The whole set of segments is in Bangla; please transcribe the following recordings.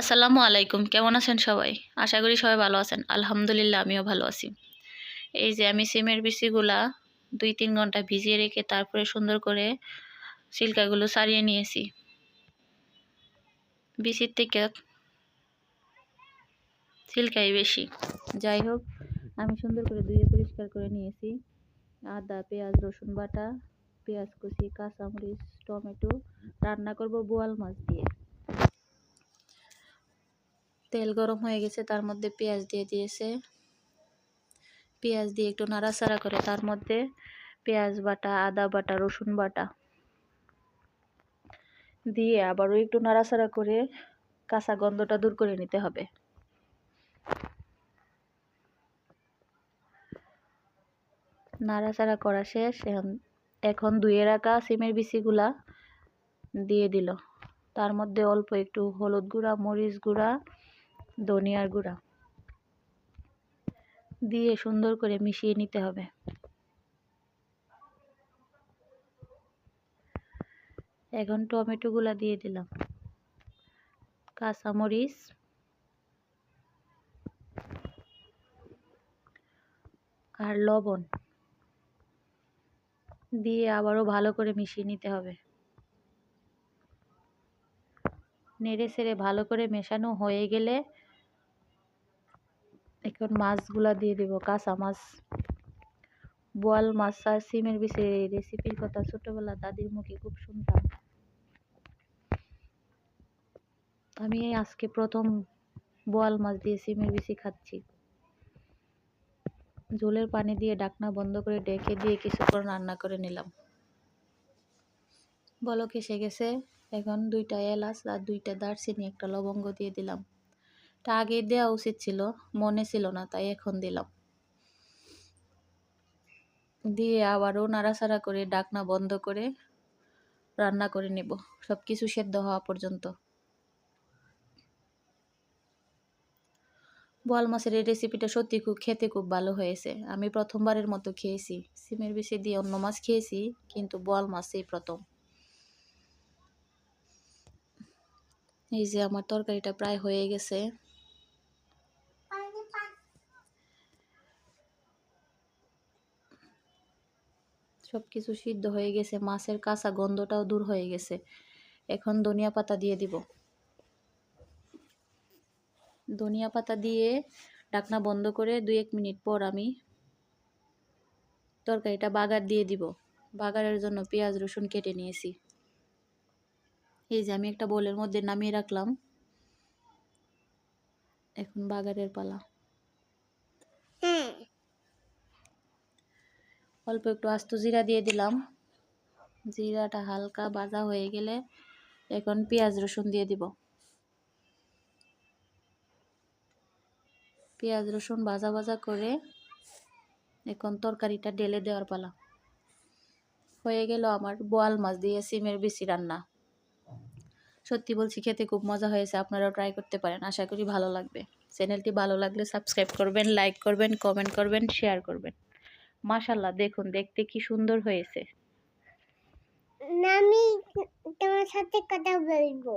আসসালামু আলাইকুম, কেমন আছেন সবাই? আশা করি সবাই ভালো আছেন। আলহামদুলিল্লাহ আমিও ভালো আছি। এই যে আমি সিমের বিচিগুলা ২-৩ ঘন্টা ভিজিয়ে রেখে তারপরে সুন্দর করে ছিলকাগুলো ছাড়িয়ে নিয়েছি। বিচির থেকে ছিলকাই বেশি। যাই হোক, আমি সুন্দর করে ধুয়ে পরিষ্কার করে নিয়েছি। আদা, পেঁয়াজ, রসুন বাটা, পেঁয়াজ কুচি, কাঁচামরিচ, টমেটো। রান্না করব বোয়াল মাছ দিয়ে। তেল গরম হয়ে গেছে, তার মধ্যে পেঁয়াজ দিয়ে দিয়েছে। পেঁয়াজ দিয়ে একটু নাড়াচাড়া করে তার মধ্যে পেঁয়াজ বাটা, আদা বাটা, রসুন বাটা দিয়ে আবারও একটু নাড়াচাড়া করে কাঁচা গন্ধটা দূর করে নিতে হবে। নাড়াচাড়া করা শেষ। এখন ধুয়ে রাখা সিমের বিচিগুলা দিয়ে দিল। তার মধ্যে অল্প একটু হলুদ গুঁড়া, মরিচ গুঁড়া, ধনিয়ার গুঁড়া দিয়ে সুন্দর করে মিশিয়ে নিতে হবে। এখন টমেটোগুলা দিয়ে দিলাম, কাঁচামরিচ আর লবণ দিয়ে আবারও ভালো করে মিশিয়ে নিতে হবে। নেড়ে ছেড়ে ভালো করে মেশানো হয়ে গেলে এখন মাছগুলা দিয়ে দেব। কাঁচা মাছ, বোয়াল মাছ আর সিমের বিচির এই রেসিপির কথা ছোটবেলা দাদির মুখে খুব শুনতাম। আমি আজকে প্রথম বোয়াল মাছ দিয়ে সিমের বিচি খাচ্ছি। ঝোলের পানি দিয়ে ঢাকনা বন্ধ করে ঢেকে দিয়ে কিছুক্ষণ রান্না করে নিলাম। বলক এসে গেছে। এখন 2টা এলাচ আর 2টা দারচিনি, একটা লবঙ্গ দিয়ে দিলাম। তা আগে দেওয়া উচিত ছিল, মনে ছিল না, তাই এখন দিলাম। দিয়ে আবারও নাড়াচাড়া করে ঢাকনা বন্ধ করে রান্না করে নেব সবকিছু সেদ্ধ হওয়া পর্যন্ত। বোয়াল মাছের এই রেসিপিটা সত্যি খেতে খুব ভালো হয়েছে। আমি প্রথমবারের মতো খেয়েছি। সিমের বিচি দিয়ে অন্য মাছ খেয়েছি, কিন্তু বোয়াল মাছ এই প্রথম। এই যে আমার তরকারিটা প্রায় হয়ে গেছে। সবকিছু সিদ্ধ হয়ে গেছে, মাছের কাঁচা গন্ধটাও দূর হয়ে গেছে। এখন ধনিয়া পাতা দিয়ে দিব। ধনিয়া পাতা দিয়ে ঢাকনা বন্ধ করে 2-1 মিনিট পর আমি তরকারিটা বাগার দিয়ে দিব। বাগারের জন্য পেঁয়াজ রসুন কেটে নিয়েছি। এই যে আমি একটা বোলের মধ্যে নামিয়ে রাখলাম। এখন বাগারের পালা। অল্প একটু আস্ত জিরা দিয়ে দিলাম। জিরাটা হালকা ভাজা হয়ে গেলে এখন পেঁয়াজ রসুন দিয়ে দিব। পেঁয়াজ রসুন ভাজা ভাজা করে এখন তরকারিটা ঢেলে দেওয়ার পালা। হয়ে গেল আমার বোয়াল মাছ দিয়ে সিমের বিচি রান্না। সত্যি বলছি, খেতে খুব মজা হয়েছে। আপনারাও ট্রাই করতে পারেন, আশা করি ভালো লাগবে। চ্যানেলটি ভালো লাগলে সাবস্ক্রাইব করবেন, লাইক করবেন, কমেন্ট করবেন, শেয়ার করবেন। মাশাআল্লাহ, দেখুন দেখতে কি সুন্দর হয়েছে। আমি তোমার সাথে কথা বলবো।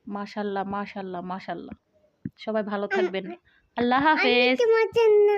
মাশাআল্লাহ মাশাআল্লাহ মাশাআল্লাহ। সবাই ভালো থাকবেন। আল্লাহ হাফেজ। তোমার জন্য